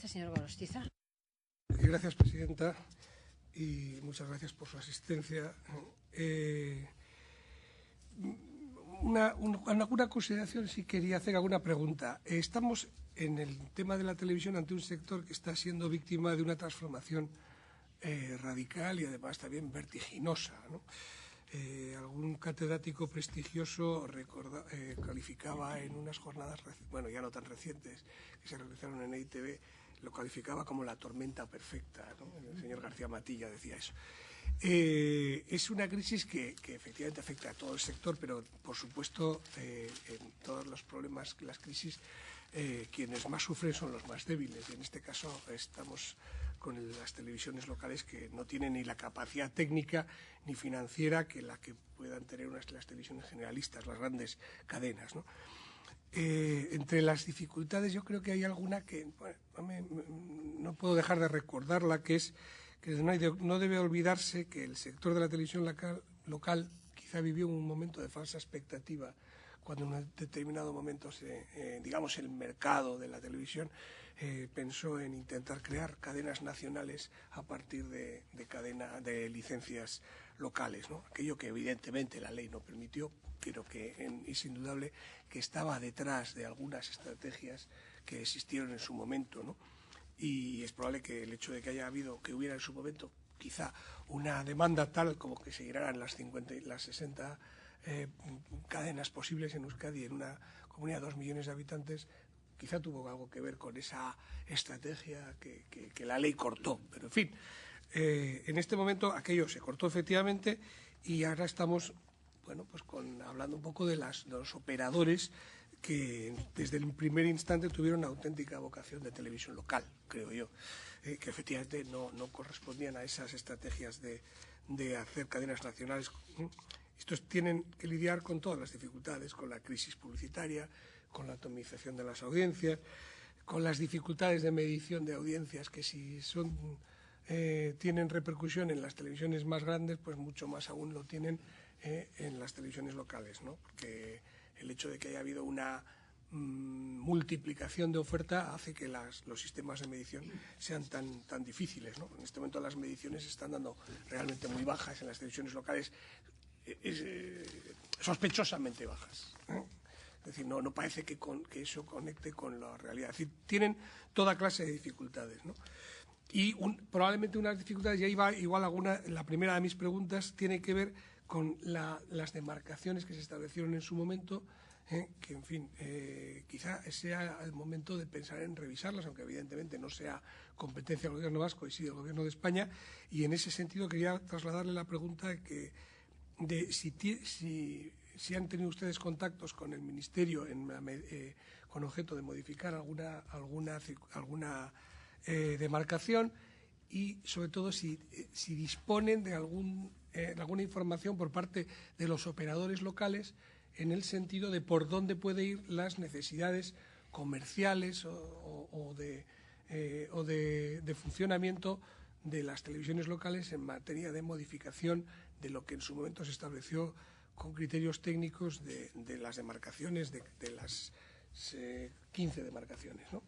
Este señor Gorostiza. Gracias, presidenta, y muchas gracias por su asistencia. Alguna consideración, si quería hacer alguna pregunta. Estamos en el tema de la televisión ante un sector que está siendo víctima de una transformación radical y además también vertiginosa, ¿no? Algún catedrático prestigioso calificaba en unas jornadas, bueno, ya no tan recientes, que se realizaron en EITV, lo calificaba como la tormenta perfecta, ¿no? El señor García Matilla decía eso. Es una crisis que efectivamente afecta a todo el sector, pero por supuesto en todos los problemas, las crisis, quienes más sufren son los más débiles. Y en este caso estamos con las televisiones locales que no tienen ni la capacidad técnica ni financiera que la que puedan tener las televisiones generalistas, las grandes cadenas, ¿no? Entre las dificultades yo creo que hay alguna que no puedo dejar de recordarla, que es que no debe olvidarse que el sector de la televisión local quizá vivió un momento de falsa expectativa cuando en un determinado momento digamos el mercado de la televisión pensó en intentar crear cadenas nacionales a partir de licencias locales, ¿no? Aquello que evidentemente la ley no permitió, pero que es indudable que estaba detrás de algunas estrategias que existieron en su momento, ¿no? Y es probable que el hecho de que hubiera en su momento quizá una demanda tal como que se llenaran las 50 y las 60 cadenas posibles en Euskadi, en una comunidad de 2 millones de habitantes, quizá tuvo algo que ver con esa estrategia que la ley cortó. Pero en fin, en este momento aquello se cortó efectivamente y ahora estamos, bueno, pues hablando un poco de los operadores que desde el primer instante tuvieron una auténtica vocación de televisión local, creo yo, que efectivamente no correspondían a esas estrategias de hacer cadenas nacionales. Estos tienen que lidiar con todas las dificultades, con la crisis publicitaria, con la atomización de las audiencias, con las dificultades de medición de audiencias que si tienen repercusión en las televisiones más grandes, pues mucho más aún lo tienen en las televisiones locales, ¿no? Porque el hecho de que haya habido una multiplicación de oferta hace que los sistemas de medición sean tan difíciles, ¿no? En este momento las mediciones se están dando realmente muy bajas en las televisiones locales, sospechosamente bajas, ¿eh? Es decir, no parece que eso conecte con la realidad. Es decir, tienen toda clase de dificultades, ¿no? Y probablemente unas dificultades, y ahí va igual la primera de mis preguntas, tiene que ver con las demarcaciones que se establecieron en su momento, que en fin, quizá sea el momento de pensar en revisarlas, aunque evidentemente no sea competencia del Gobierno vasco y sí del Gobierno de España. Y en ese sentido quería trasladarle la pregunta de si han tenido ustedes contactos con el Ministerio con objeto de modificar alguna demarcación y sobre todo si disponen de alguna información por parte de los operadores locales en el sentido de por dónde puede ir las necesidades comerciales o de funcionamiento de las televisiones locales en materia de modificación de lo que en su momento se estableció con criterios técnicos de las demarcaciones, de las 15 demarcaciones, ¿no?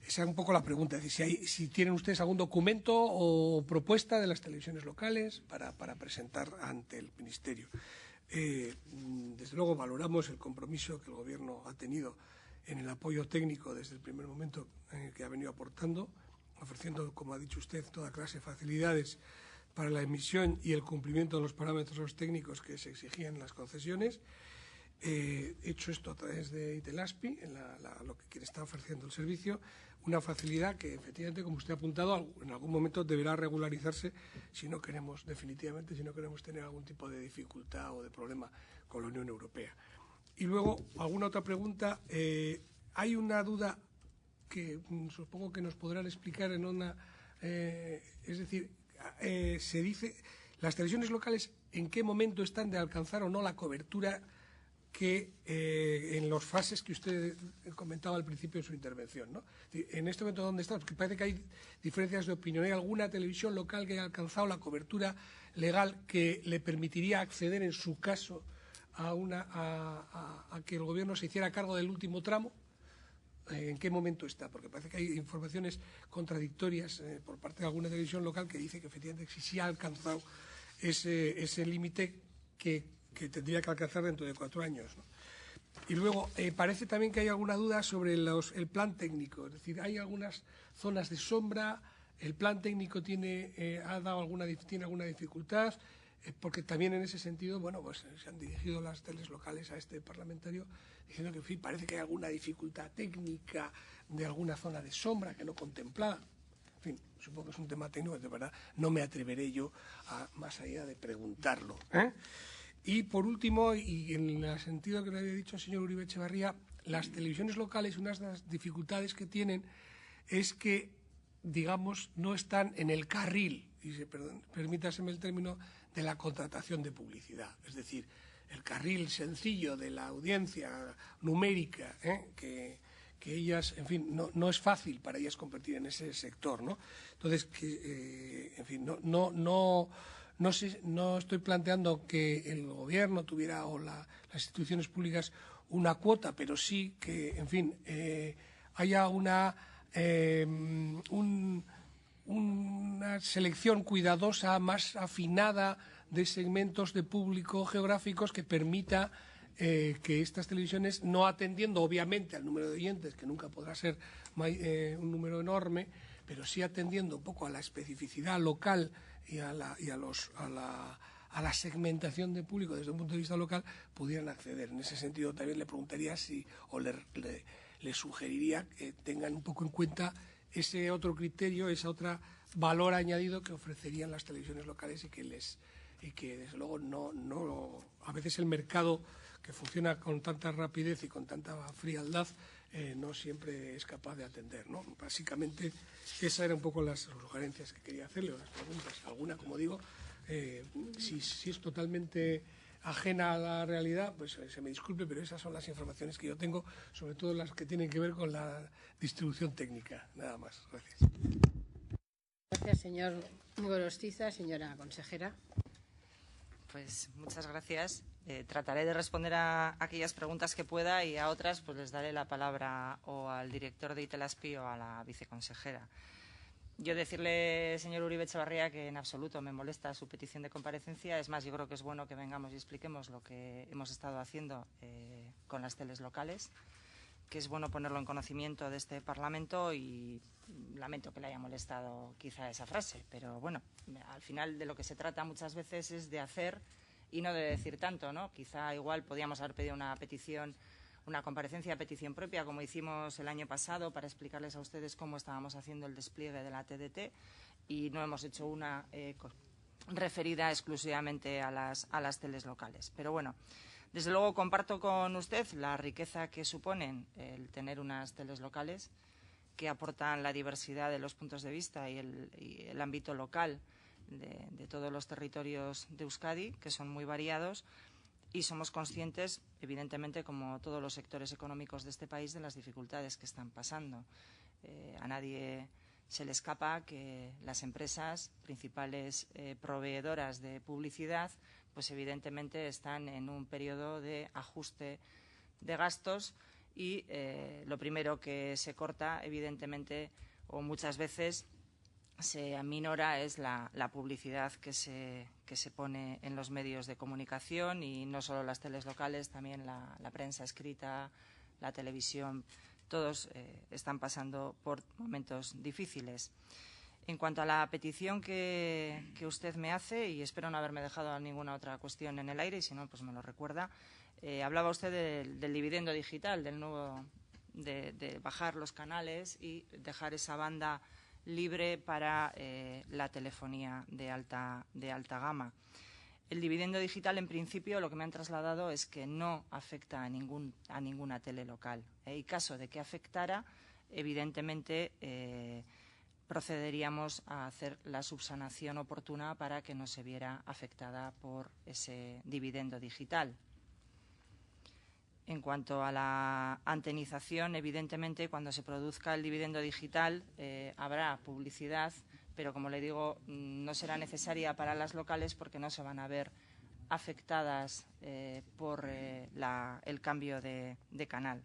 Esa es un poco la pregunta, es decir, si tienen ustedes algún documento o propuesta de las televisiones locales para presentar ante el Ministerio. Desde luego valoramos el compromiso que el Gobierno ha tenido en el apoyo técnico desde el primer momento en el que ha venido aportando, ofreciendo, como ha dicho usted, toda clase de facilidades para la emisión y el cumplimiento de los parámetros técnicos que se exigían en las concesiones. Hecho esto a través de Itelazpi, lo que quien está ofreciendo el servicio, una facilidad que efectivamente, como usted ha apuntado, en algún momento deberá regularizarse si no queremos tener algún tipo de dificultad o de problema con la Unión Europea. Y luego, alguna otra pregunta. Hay una duda que supongo que nos podrán explicar es decir, se dice, las televisiones locales, ¿en qué momento están de alcanzar o no la cobertura que en las fases que usted comentaba al principio de su intervención, ¿no? En este momento, ¿dónde está? Porque parece que hay diferencias de opinión. ¿Hay alguna televisión local que haya alcanzado la cobertura legal que le permitiría acceder, en su caso, a que el Gobierno se hiciera cargo del último tramo? ¿En qué momento está? Porque parece que hay informaciones contradictorias por parte de alguna televisión local que dice que efectivamente sí ha alcanzado ese límite que tendría que alcanzar dentro de 4 años, ¿no? Y luego, parece también que hay alguna duda sobre el plan técnico. Es decir, hay algunas zonas de sombra, el plan técnico tiene alguna dificultad, porque también en ese sentido, bueno, pues se han dirigido las teles locales a este parlamentario diciendo que, en fin, parece que hay alguna dificultad técnica de alguna zona de sombra que no contemplada. En fin, supongo que es un tema técnico, de verdad no me atreveré yo más allá de preguntarlo, ¿eh? Y por último, y en el sentido que le había dicho el señor Uribe Etxebarria, las televisiones locales, una de las dificultades que tienen es que, digamos, no están en el carril, permítaseme el término, de la contratación de publicidad. Es decir, el carril sencillo de la audiencia numérica, que ellas, en fin, no es fácil para ellas competir en ese sector, ¿no? Entonces, en fin, no estoy planteando que el gobierno tuviera o las instituciones públicas una cuota, pero sí que, en fin, haya una selección cuidadosa, más afinada de segmentos de público geográficos que permita que estas televisiones, no atendiendo obviamente al número de oyentes, que nunca podrá ser un número enorme, pero sí atendiendo un poco a la especificidad local y a la segmentación de público desde un punto de vista local, pudieran acceder. En ese sentido también le preguntaría le sugeriría que tengan un poco en cuenta ese otro criterio, ese otro valor añadido que ofrecerían las televisiones locales y que desde luego a veces el mercado, que funciona con tanta rapidez y con tanta frialdad, no siempre es capaz de atender, ¿no? Básicamente, esas eran un poco las sugerencias que quería hacerle, o las preguntas. Alguna, como digo, si es totalmente ajena a la realidad, pues se me disculpe, pero esas son las informaciones que yo tengo, sobre todo las que tienen que ver con la distribución técnica. Nada más. Gracias. Gracias, señor Gorostiza. Señora consejera. Pues muchas gracias. Trataré de responder a aquellas preguntas que pueda y a otras pues les daré la palabra o al director de Itelazpi o a la viceconsejera. Yo decirle, señor Uribe Etxebarria, que en absoluto me molesta su petición de comparecencia. Es más, yo creo que es bueno que vengamos y expliquemos lo que hemos estado haciendo con las teles locales, que es bueno ponerlo en conocimiento de este Parlamento, y lamento que le haya molestado quizá esa frase, pero bueno, al final de lo que se trata muchas veces es de hacer y no de decir tanto, ¿no? Quizá igual podíamos haber pedido una comparecencia a petición propia, como hicimos el año pasado, para explicarles a ustedes cómo estábamos haciendo el despliegue de la TDT, y no hemos hecho una referida exclusivamente a las teles locales. Pero bueno, desde luego comparto con usted la riqueza que suponen el tener unas teles locales que aportan la diversidad de los puntos de vista y el ámbito local de todos los territorios de Euskadi, que son muy variados, y somos conscientes, evidentemente, como todos los sectores económicos de este país, de las dificultades que están pasando. A nadie se le escapa que las empresas principales proveedoras de publicidad, pues evidentemente están en un periodo de ajuste de gastos y lo primero que se corta, evidentemente, o muchas veces se aminora, es la publicidad que se pone en los medios de comunicación, y no solo las teles locales, también la prensa escrita, la televisión. Todos están pasando por momentos difíciles. En cuanto a la petición que usted me hace, y espero no haberme dejado ninguna otra cuestión en el aire, y si no, pues me lo recuerda, hablaba usted del dividendo digital, de bajar los canales y dejar esa banda libre para la telefonía de alta gama. El dividendo digital, en principio, lo que me han trasladado es que no afecta a ninguna tele local. Y caso de que afectara, evidentemente procederíamos a hacer la subsanación oportuna para que no se viera afectada por ese dividendo digital. En cuanto a la antenización, evidentemente, cuando se produzca el dividendo digital habrá publicidad, pero, como le digo, no será necesaria para las locales porque no se van a ver afectadas por el cambio de canal.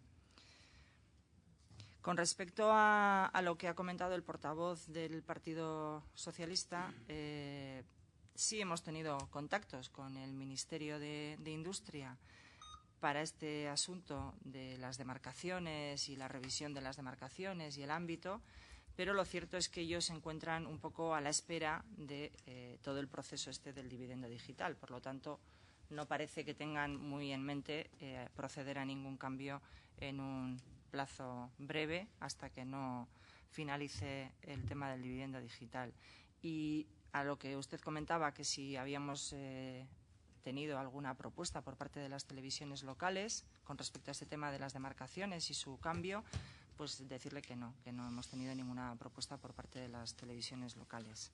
Con respecto a lo que ha comentado el portavoz del Partido Socialista, sí hemos tenido contactos con el Ministerio de Industria para este asunto de las demarcaciones y la revisión de las demarcaciones y el ámbito, pero lo cierto es que ellos se encuentran un poco a la espera de todo el proceso del dividendo digital. Por lo tanto, no parece que tengan muy en mente proceder a ningún cambio en un plazo breve hasta que no finalice el tema del dividendo digital. Y a lo que usted comentaba, que si habíamos tenido alguna propuesta por parte de las televisiones locales con respecto a este tema de las demarcaciones y su cambio, pues decirle que no hemos tenido ninguna propuesta por parte de las televisiones locales.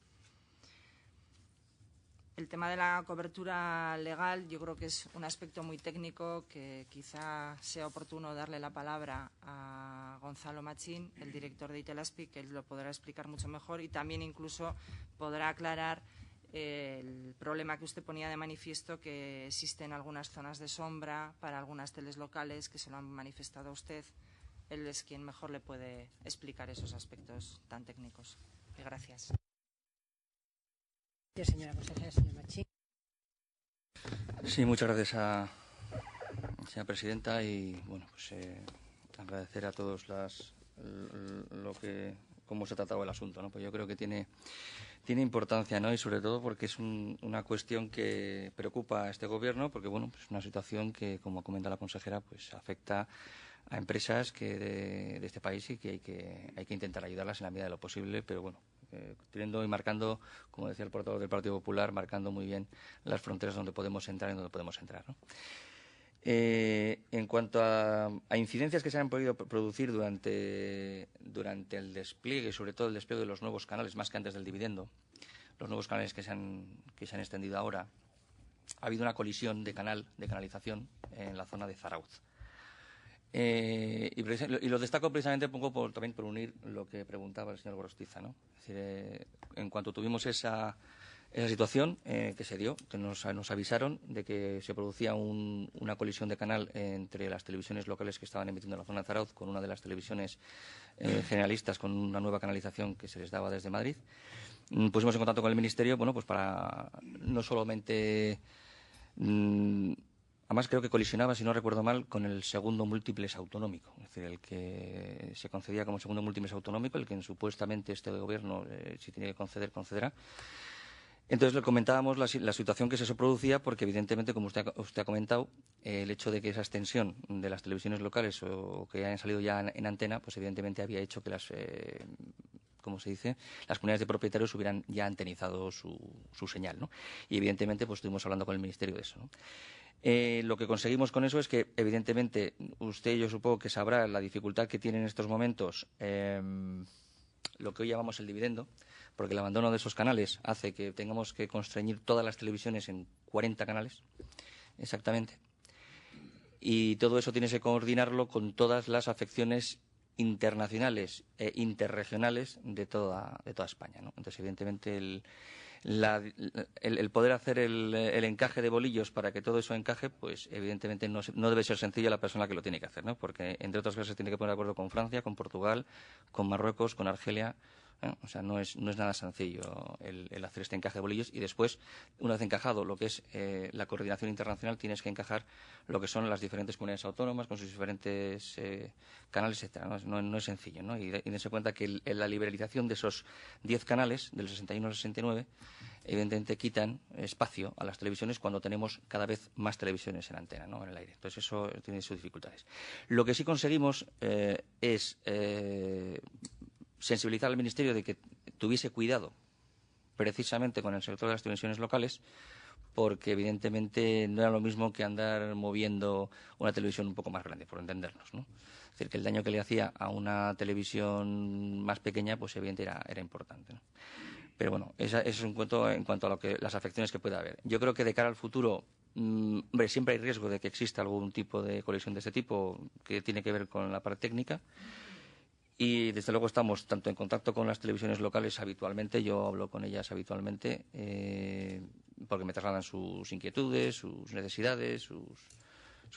El tema de la cobertura legal yo creo que es un aspecto muy técnico que quizá sea oportuno darle la palabra a Gonzalo Machín, el director de Itelazpi, que él lo podrá explicar mucho mejor y también incluso podrá aclarar el problema que usted ponía de manifiesto, que existen algunas zonas de sombra para algunas teles locales que se lo han manifestado a usted. Él es quien mejor le puede explicar esos aspectos tan técnicos. Gracias. Señora consejera, señor Machín. Sí, muchas gracias, señora presidenta, y bueno, pues agradecer a todos cómo se ha tratado el asunto, ¿no? Pues yo creo que tiene importancia, ¿no? Y sobre todo porque es una cuestión que preocupa a este gobierno, porque bueno, pues es una situación que, como comenta la consejera, pues afecta a empresas de este país y que hay que intentar ayudarlas en la medida de lo posible, pero bueno, teniendo y marcando, como decía el portavoz del Partido Popular, marcando muy bien las fronteras donde podemos entrar y donde podemos entrar, ¿no? En cuanto a incidencias que se han podido producir durante el despliegue, sobre todo el despliegue de los nuevos canales, más que antes del dividendo, los nuevos canales que se han extendido ahora, ha habido una colisión de canalización en la zona de Zarautz. Y lo destaco precisamente un poco también por unir lo que preguntaba el señor Gorostiza, ¿no? Es decir, en cuanto tuvimos esa situación que se dio, que nos avisaron de que se producía una colisión de canal entre las televisiones locales que estaban emitiendo en la zona de Zarautz con una de las televisiones generalistas con una nueva canalización que se les daba desde Madrid. Pusimos en contacto con el Ministerio, bueno, pues para no solamente... Además, creo que colisionaba, si no recuerdo mal, con el segundo múltiples autonómico. Es decir, el que se concedía como segundo múltiples autonómico, el que supuestamente este gobierno, si tiene que conceder, concederá. Entonces, le comentábamos la situación que se producía porque, evidentemente, como usted ha comentado, el hecho de que esa extensión de las televisiones locales o que hayan salido ya en antena, pues evidentemente había hecho que las comunidades de propietarios hubieran ya antenizado su señal, ¿no? Y, evidentemente, pues estuvimos hablando con el Ministerio de eso, ¿no? Lo que conseguimos con eso es que, evidentemente, usted, yo supongo que sabrá la dificultad que tiene en estos momentos lo que hoy llamamos el dividendo, porque el abandono de esos canales hace que tengamos que constreñir todas las televisiones en 40 canales, exactamente. Y todo eso tienes que coordinarlo con todas las afecciones internacionales e interregionales de toda España, ¿no? Entonces, evidentemente, el poder hacer el encaje de bolillos para que todo eso encaje, pues evidentemente no debe ser sencillo la persona que lo tiene que hacer, ¿no? Porque, entre otras cosas, se tiene que poner de acuerdo con Francia, con Portugal, con Marruecos, con Argelia. O sea, no es nada sencillo el hacer este encaje de bolillos y después, una vez encajado lo que es la coordinación internacional, tienes que encajar lo que son las diferentes comunidades autónomas con sus diferentes canales, etcétera. No es sencillo, ¿no? Y dense cuenta que la liberalización de esos 10 canales, del 61 al 69, evidentemente quitan espacio a las televisiones cuando tenemos cada vez más televisiones en antena, ¿no? En el aire. Entonces, eso tiene sus dificultades. Lo que sí conseguimos es sensibilizar al Ministerio de que tuviese cuidado precisamente con el sector de las televisiones locales, porque evidentemente no era lo mismo que andar moviendo una televisión un poco más grande, por entendernos, ¿no? Es decir, que el daño que le hacía a una televisión más pequeña, pues evidentemente era importante, ¿no? Pero bueno, eso es un cuento en cuanto a las afecciones que pueda haber. Yo creo que de cara al futuro, hombre, siempre hay riesgo de que exista algún tipo de colisión de este tipo que tiene que ver con la parte técnica. Y, desde luego, estamos tanto en contacto con las televisiones locales habitualmente, yo hablo con ellas habitualmente, porque me trasladan sus inquietudes, sus necesidades,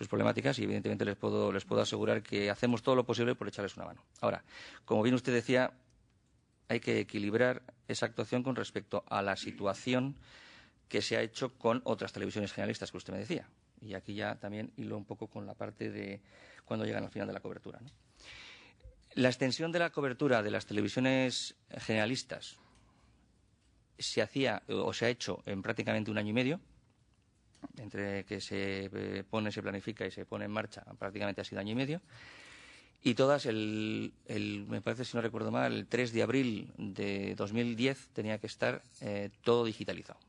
problemáticas y evidentemente les puedo asegurar que hacemos todo lo posible por echarles una mano. Ahora, como bien usted decía, hay que equilibrar esa actuación con respecto a la situación que se ha hecho con otras televisiones generalistas que usted me decía. Y aquí ya también hilo un poco con la parte de cuando llegan al final de la cobertura, ¿no? La extensión de la cobertura de las televisiones generalistas se hacía o se ha hecho en prácticamente 1 año y medio. Entre que se planifica y se pone en marcha, prácticamente ha sido 1 año y medio. Y todas, me parece, si no recuerdo mal, el 3 de abril de 2010 tenía que estar todo digitalizado.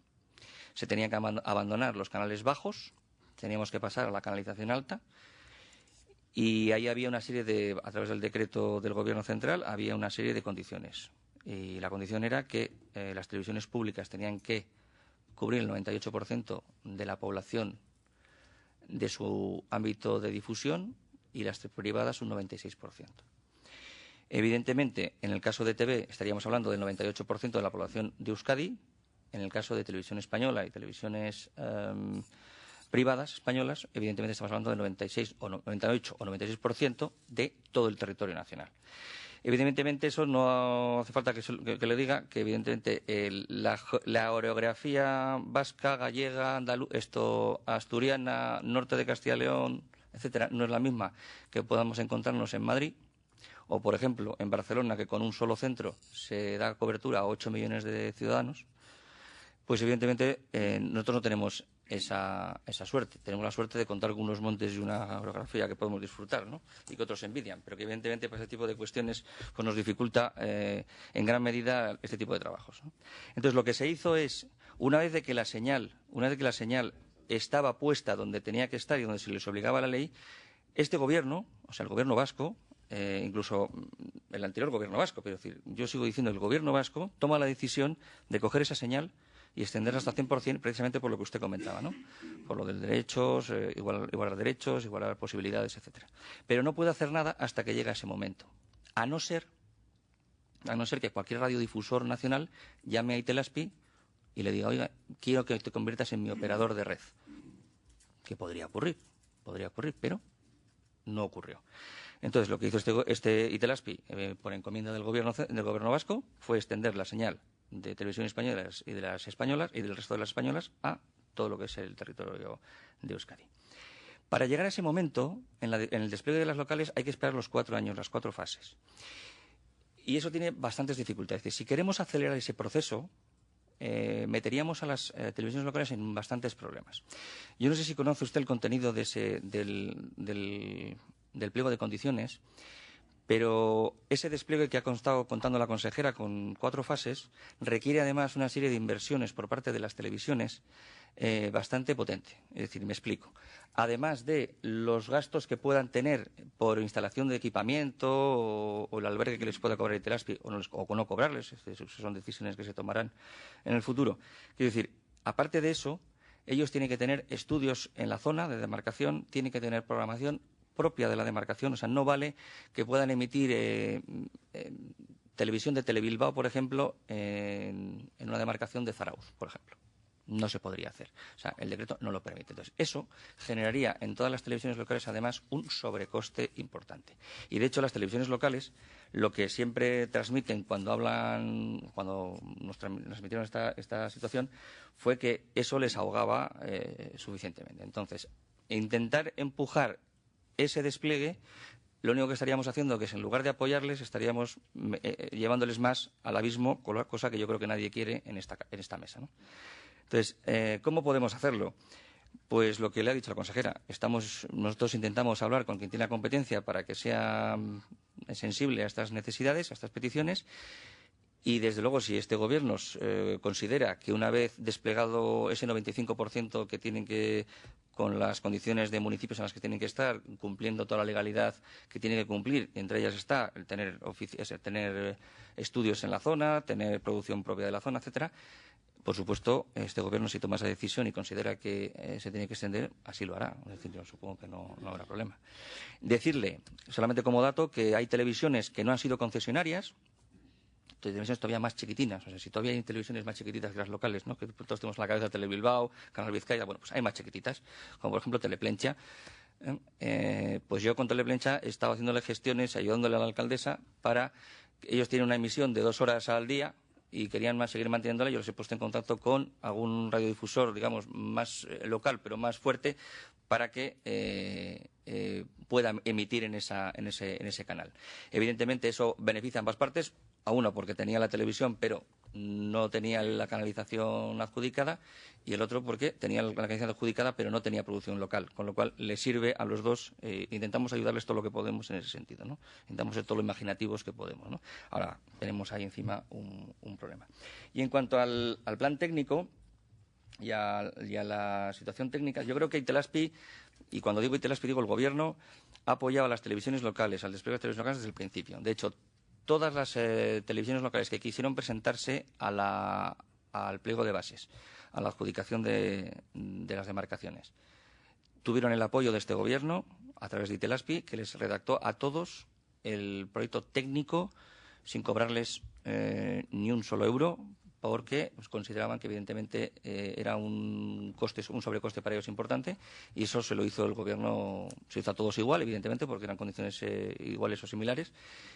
Se tenían que abandonar los canales bajos, teníamos que pasar a la canalización alta. Y ahí había una serie a través del decreto del Gobierno central, había una serie de condiciones. Y la condición era que las televisiones públicas tenían que cubrir el 98% de la población de su ámbito de difusión y las privadas un 96%. Evidentemente, en el caso de TV estaríamos hablando del 98% de la población de Euskadi. En el caso de Televisión Española y televisiones privadas españolas, evidentemente estamos hablando del 96 o 98 o 96% de todo el territorio nacional. Evidentemente, eso no hace falta que le diga que, evidentemente, la orografía vasca, gallega, asturiana, norte de Castilla y León, etcétera, no es la misma que podamos encontrarnos en Madrid o, por ejemplo, en Barcelona, que con un solo centro se da cobertura a 8 millones de ciudadanos. Pues, evidentemente, nosotros no tenemos esa suerte. Tenemos la suerte de contar con unos montes y una orografía que podemos disfrutar, ¿no? Y que otros envidian, pero que evidentemente para ese tipo de cuestiones pues nos dificulta en gran medida este tipo de trabajos, ¿no? Entonces, lo que se hizo es, una vez que la señal estaba puesta donde tenía que estar y donde se les obligaba la ley, este gobierno, o sea, el gobierno vasco, incluso el anterior gobierno vasco, pero decir, yo sigo diciendo el gobierno vasco, toma la decisión de coger esa señal y extenderla hasta 100% precisamente por lo que usted comentaba, ¿no? Por lo de derechos, igualar derechos, igualar posibilidades, etcétera. Pero no puede hacer nada hasta que llegue ese momento. A no ser que cualquier radiodifusor nacional llame a Itelazpi y le diga, oiga, quiero que te conviertas en mi operador de red. Que podría ocurrir, pero no ocurrió. Entonces, lo que hizo este Itelazpi, por encomienda del gobierno vasco, fue extender la señal de televisión españolas y de las españolas y del resto de las españolas a todo lo que es el territorio de Euskadi. Para llegar a ese momento, en el despliegue de las locales hay que esperar los 4 años, las 4 fases. Y eso tiene bastantes dificultades. Si queremos acelerar ese proceso, meteríamos a las televisiones locales en bastantes problemas. Yo no sé si conoce usted el contenido de del pliego de condiciones, pero ese despliegue que ha estado contando la consejera con 4 fases requiere además una serie de inversiones por parte de las televisiones bastante potente. Es decir, me explico. Además de los gastos que puedan tener por instalación de equipamiento o el albergue que les pueda cobrar Itelazpi o no cobrarles, son decisiones que se tomarán en el futuro. Quiero decir, aparte de eso, ellos tienen que tener estudios en la zona de demarcación, tienen que tener programación propia de la demarcación, o sea, no vale que puedan emitir televisión de Telebilbao, por ejemplo, en una demarcación de Zarauz, por ejemplo. No se podría hacer. O sea, el decreto no lo permite. Entonces, eso generaría en todas las televisiones locales, además, un sobrecoste importante. Y, de hecho, las televisiones locales, lo que siempre transmiten cuando nos transmitieron esta situación, fue que eso les ahogaba suficientemente. Entonces, intentar empujar ese despliegue, lo único que estaríamos haciendo que es, en lugar de apoyarles, estaríamos llevándoles más al abismo, cosa que yo creo que nadie quiere en esta mesa, ¿no? Entonces, ¿cómo podemos hacerlo? Pues lo que le ha dicho la consejera. Nosotros intentamos hablar con quien tiene la competencia para que sea sensible a estas necesidades, a estas peticiones. Y, desde luego, si este Gobierno considera que una vez desplegado ese 95% que tienen que, con las condiciones de municipios en las que tienen que estar, cumpliendo toda la legalidad que tienen que cumplir, entre ellas está el tener estudios en la zona, tener producción propia de la zona, etcétera, por supuesto, este Gobierno, si toma esa decisión y considera que se tiene que extender, así lo hará. Es decir, yo supongo que no habrá problema. Decirle, solamente como dato, que hay televisiones que no han sido concesionarias, televisiones todavía más chiquitinas. O sea, si todavía hay televisiones más chiquititas que las locales, ¿no? Que todos tenemos en la cabeza Telebilbao, Canal Vizcaya, bueno, pues hay más chiquititas, como por ejemplo Teleplencha, Pues yo con Teleplencha estaba haciéndole gestiones, ayudándole a la alcaldesa para que ellos tienen una emisión de 2 horas al día y querían seguir manteniéndola. Yo les he puesto en contacto con algún radiodifusor, digamos, más local, pero más fuerte, para que puedan emitir en ese canal. Evidentemente eso beneficia a ambas partes, a uno porque tenía la televisión pero no tenía la canalización adjudicada, y el otro porque tenía la canalización adjudicada pero no tenía producción local, con lo cual le sirve a los dos. Intentamos ayudarles todo lo que podemos en ese sentido, ¿no? Intentamos ser todo lo imaginativos que podemos, ¿no? Ahora tenemos ahí encima un problema. Y en cuanto al plan técnico y a la situación técnica, yo creo que Itelazpi, y cuando digo Itelazpi digo el Gobierno, ha apoyado a las televisiones locales, al despliegue de las televisiones locales desde el principio. De hecho, todas las televisiones locales que quisieron presentarse al pliego de bases, a la adjudicación de las demarcaciones, tuvieron el apoyo de este Gobierno a través de Itelazpi, que les redactó a todos el proyecto técnico sin cobrarles ni un solo euro, porque consideraban que evidentemente era un sobrecoste para ellos importante, y eso se lo hizo el Gobierno, se hizo a todos igual, evidentemente, porque eran condiciones iguales o similares,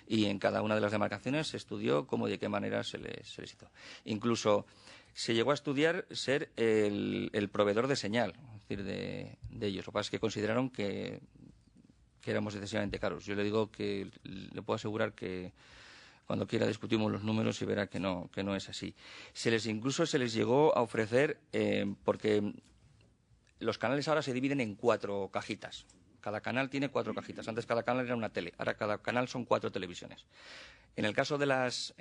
y en cada una de las demarcaciones se estudió cómo y de qué manera se les hizo. Incluso se llegó a estudiar ser el proveedor de señal, es decir, de ellos. Lo que pasa es que consideraron que éramos excesivamente caros. Yo le digo que le puedo asegurar que cuando quiera discutimos los números y verá que no es así. Incluso se les llegó a ofrecer, porque los canales ahora se dividen en 4 cajitas. Cada canal tiene 4 cajitas. Antes cada canal era una tele, ahora cada canal son 4 televisiones. En el caso de las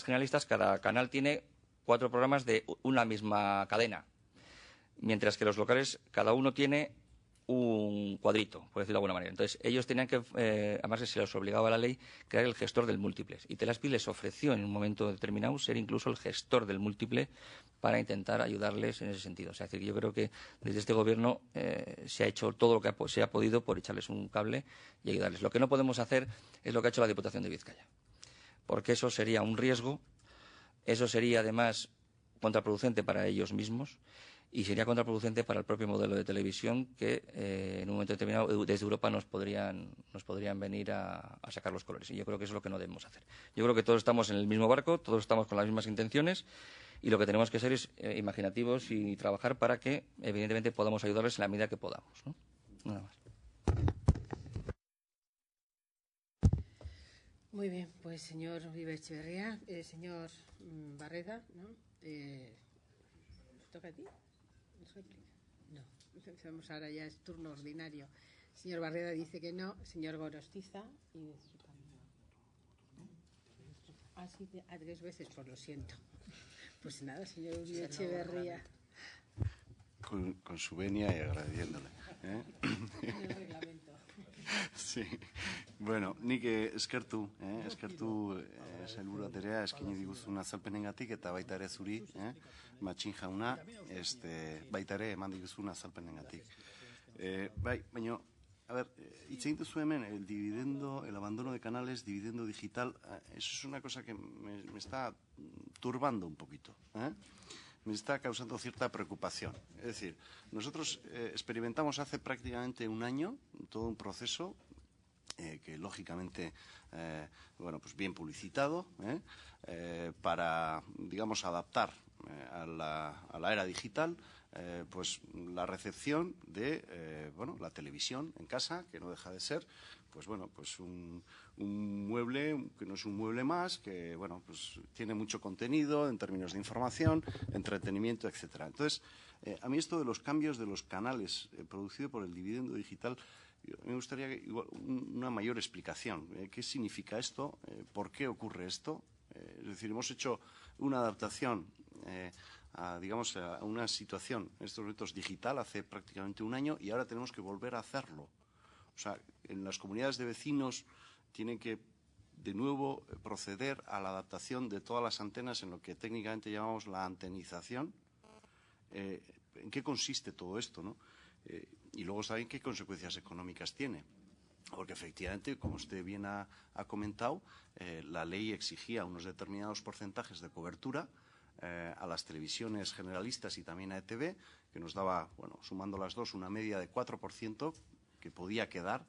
generalistas, cada canal tiene 4 programas de una misma cadena, mientras que los locales cada uno tiene un cuadrito, por decirlo de alguna manera. Entonces, ellos tenían que, además se les obligaba a la ley, crear el gestor del múltiples. Y Itelazpi les ofreció en un momento determinado ser incluso el gestor del múltiple para intentar ayudarles en ese sentido. O sea, es decir, yo creo que desde este Gobierno se ha hecho todo lo que se ha podido por echarles un cable y ayudarles. Lo que no podemos hacer es lo que ha hecho la Diputación de Vizcaya, porque eso sería un riesgo, eso sería además contraproducente para ellos mismos, y sería contraproducente para el propio modelo de televisión que en un momento determinado desde Europa nos podrían venir a sacar los colores. Y yo creo que eso es lo que no debemos hacer. Yo creo que todos estamos en el mismo barco, todos estamos con las mismas intenciones, y lo que tenemos que ser es imaginativos y trabajar para que, evidentemente, podamos ayudarles en la medida que podamos, ¿no? Nada más. Muy bien, pues señor Uribe Etxeberria, señor Barreda, ¿no? ¿Toca a ti? No, vamos ahora, ya es turno ordinario. Señor Barreda dice que no, señor Gorostiza y sí, 3 veces, pues lo siento. Pues nada, señor Uribe Etxeberria. Con su venia y agradeciéndole. En el reglamento. Sí. Bueno, nik eskertu sailburu aterea eskaini diguzun azalpenengatik, eta baita ere zuri, Matxin jauna, baita ere eman diguzun azalpenengatik. Bai, baina, a ver, hitz egin duzu hemen, el abandono de canales, dividendo digital, eso es una cosa que me está turbando un poquito, me está causando cierta preocupación. Es decir, nosotros experimentamos hace prácticamente un año todo un proceso que lógicamente, bueno, pues bien publicitado, para, digamos, adaptar a la era digital, pues la recepción de, bueno, la televisión en casa, que no deja de ser, pues bueno, pues un mueble que no es un mueble más, que bueno, pues tiene mucho contenido en términos de información, entretenimiento, etcétera. Entonces, a mí esto de los cambios de los canales producido por el dividendo digital, me gustaría una mayor explicación. ¿Qué significa esto? ¿Por qué ocurre esto? Es decir, hemos hecho una adaptación digamos, a una situación en estos momentos digital hace prácticamente un año, y ahora tenemos que volver a hacerlo. O sea, en las comunidades de vecinos tienen que de nuevo proceder a la adaptación de todas las antenas en lo que técnicamente llamamos la antenización. ¿En qué consiste todo esto, no? Y luego saben qué consecuencias económicas tiene. Porque efectivamente, como usted bien ha comentado, la ley exigía unos determinados porcentajes de cobertura a las televisiones generalistas y también a ETV, que nos daba, bueno, sumando las dos, una media de 4%, que podía quedar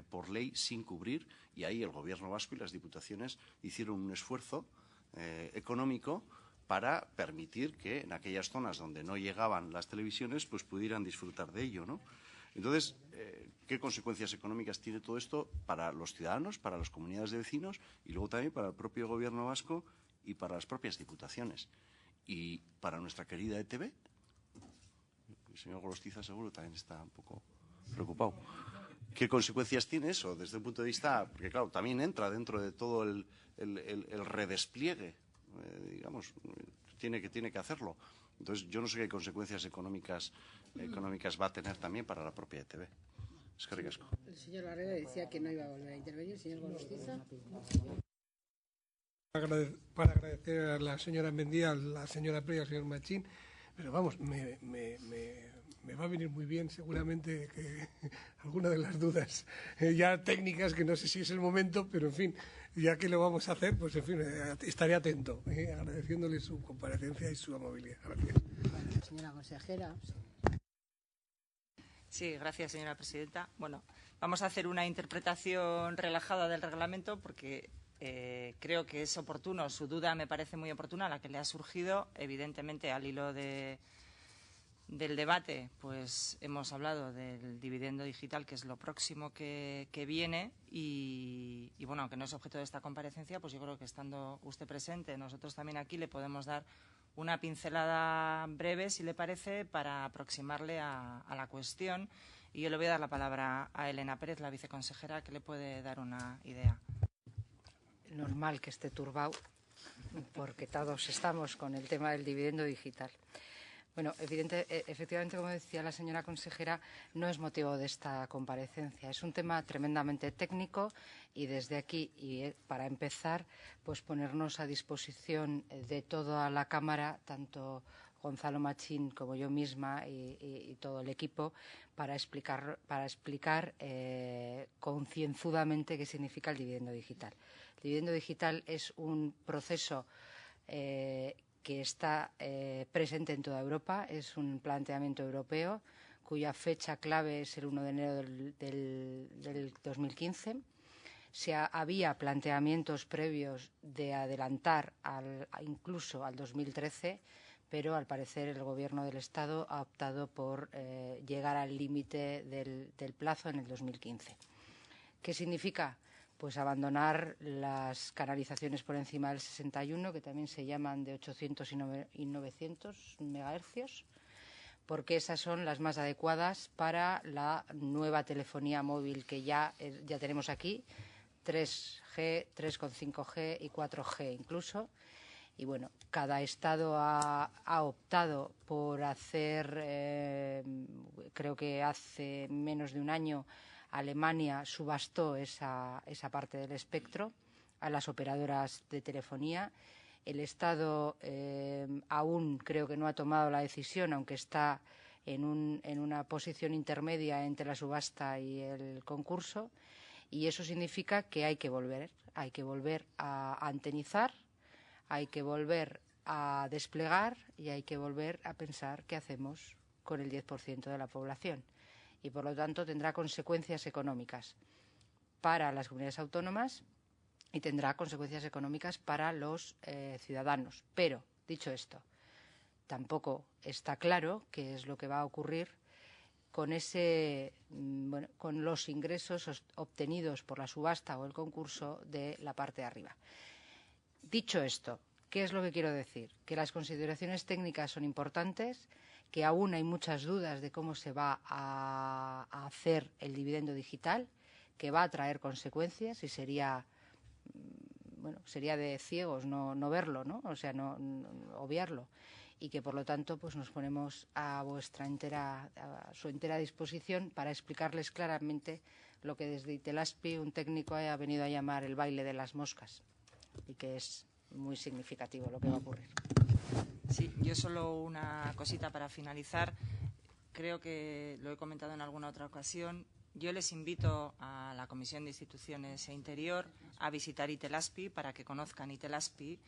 por ley sin cubrir, y ahí el Gobierno vasco y las diputaciones hicieron un esfuerzo económico para permitir que en aquellas zonas donde no llegaban las televisiones pues pudieran disfrutar de ello, ¿no? Entonces, ¿qué consecuencias económicas tiene todo esto para los ciudadanos, para las comunidades de vecinos y luego también para el propio Gobierno vasco y para las propias diputaciones? Y para nuestra querida ETV, el señor Gorostiza seguro también está un poco preocupado. ¿Qué consecuencias tiene eso desde un punto de vista? Porque claro, también entra dentro de todo el redespliegue, digamos, tiene que hacerlo. Entonces, yo no sé qué consecuencias económicas va a tener también para la propia ETV. Es que ricasco. El señor Barreda decía que no iba a volver a intervenir. El señor Gorostiza. Para agradecer a la señora Mendía, a la señora Prey, al señor Machín, pero vamos, me va a venir muy bien seguramente que alguna de las dudas ya técnicas, que no sé si es el momento, pero en fin, ya que lo vamos a hacer, pues en fin, estaré atento, agradeciéndole su comparecencia y su amabilidad. Gracias. Señora consejera. Sí, gracias, señora presidenta. Bueno, vamos a hacer una interpretación relajada del reglamento porque creo que es oportuno. Su duda me parece muy oportuna, la que le ha surgido. Evidentemente, al hilo del debate, pues hemos hablado del dividendo digital, que es lo próximo que viene. Y bueno, aunque no es objeto de esta comparecencia, pues yo creo que estando usted presente, nosotros también aquí le podemos dar una pincelada breve, si le parece, para aproximarle a la cuestión. Y yo le voy a dar la palabra a Elena Pérez, la viceconsejera, que le puede dar una idea. Normal que esté turbado, porque todos estamos con el tema del dividendo digital. Bueno, efectivamente, como decía la señora consejera, no es motivo de esta comparecencia. Es un tema tremendamente técnico y desde aquí, y para empezar, pues ponernos a disposición de toda la Cámara, tanto Gonzalo Machín como yo misma y todo el equipo, para explicar concienzudamente qué significa el dividendo digital. El dividendo digital es un proceso que está presente en toda Europa, es un planteamiento europeo cuya fecha clave es el 1 de enero del 2015. Había planteamientos previos de adelantar incluso al 2013, pero al parecer el Gobierno del Estado ha optado por llegar al límite del plazo en el 2015. ¿Qué significa? Pues abandonar las canalizaciones por encima del 61, que también se llaman de 800 y 900 megahercios, porque esas son las más adecuadas para la nueva telefonía móvil que ya tenemos aquí, 3G, 3,5G y 4G incluso. Y bueno, cada estado ha optado por hacer, creo que hace menos de un año, Alemania subastó esa parte del espectro a las operadoras de telefonía. El Estado aún creo que no ha tomado la decisión, aunque está en una posición intermedia entre la subasta y el concurso. Y eso significa que hay que volver a antenizar, hay que volver a desplegar y hay que volver a pensar qué hacemos con el 10% de la población. Y, por lo tanto, tendrá consecuencias económicas para las comunidades autónomas y tendrá consecuencias económicas para los ciudadanos. Pero, dicho esto, tampoco está claro qué es lo que va a ocurrir con con los ingresos obtenidos por la subasta o el concurso de la parte de arriba. Dicho esto, ¿qué es lo que quiero decir? Que las consideraciones técnicas son importantes, que aún hay muchas dudas de cómo se va a hacer el dividendo digital, que va a traer consecuencias y sería de ciegos no verlo, ¿no? O sea, no obviarlo. Y que, por lo tanto, pues nos ponemos a su entera disposición para explicarles claramente lo que desde Itelazpi un técnico ha venido a llamar el baile de las moscas, y que es muy significativo lo que va a ocurrir. Sí, yo solo una cosita para finalizar. Creo que lo he comentado en alguna otra ocasión. Yo les invito a la Comisión de Instituciones e Interior a visitar Itelazpi para que conozcan Itelazpi.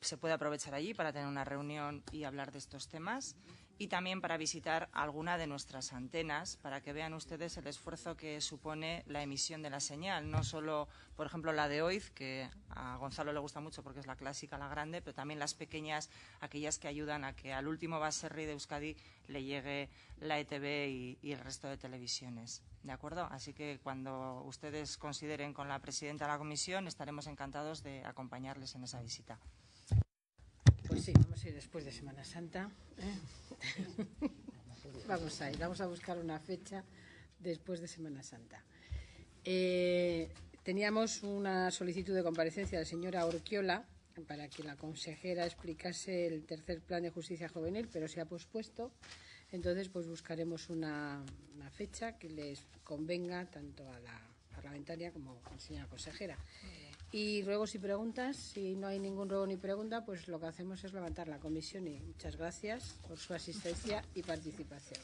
Se puede aprovechar allí para tener una reunión y hablar de estos temas. y también para visitar alguna de nuestras antenas, para que vean ustedes el esfuerzo que supone la emisión de la señal. No solo, por ejemplo, la de Oiz, que a Gonzalo le gusta mucho porque es la clásica, la grande, pero también las pequeñas, aquellas que ayudan a que al último baserri de Euskadi le llegue la ETV y el resto de televisiones. ¿De acuerdo? Así que cuando ustedes consideren con la presidenta de la comisión, estaremos encantados de acompañarles en esa visita. Pues sí, vamos a ir después de Semana Santa. Vamos a ir, vamos a buscar una fecha después de Semana Santa. Teníamos una solicitud de comparecencia de la señora Urquiola para que la consejera explicase el tercer plan de justicia juvenil, pero se ha pospuesto. Entonces, pues buscaremos una fecha que les convenga tanto a la parlamentaria como a la señora consejera. Y ruegos y preguntas, si no hay ningún ruego ni pregunta, pues lo que hacemos es levantar la comisión y muchas gracias por su asistencia y participación.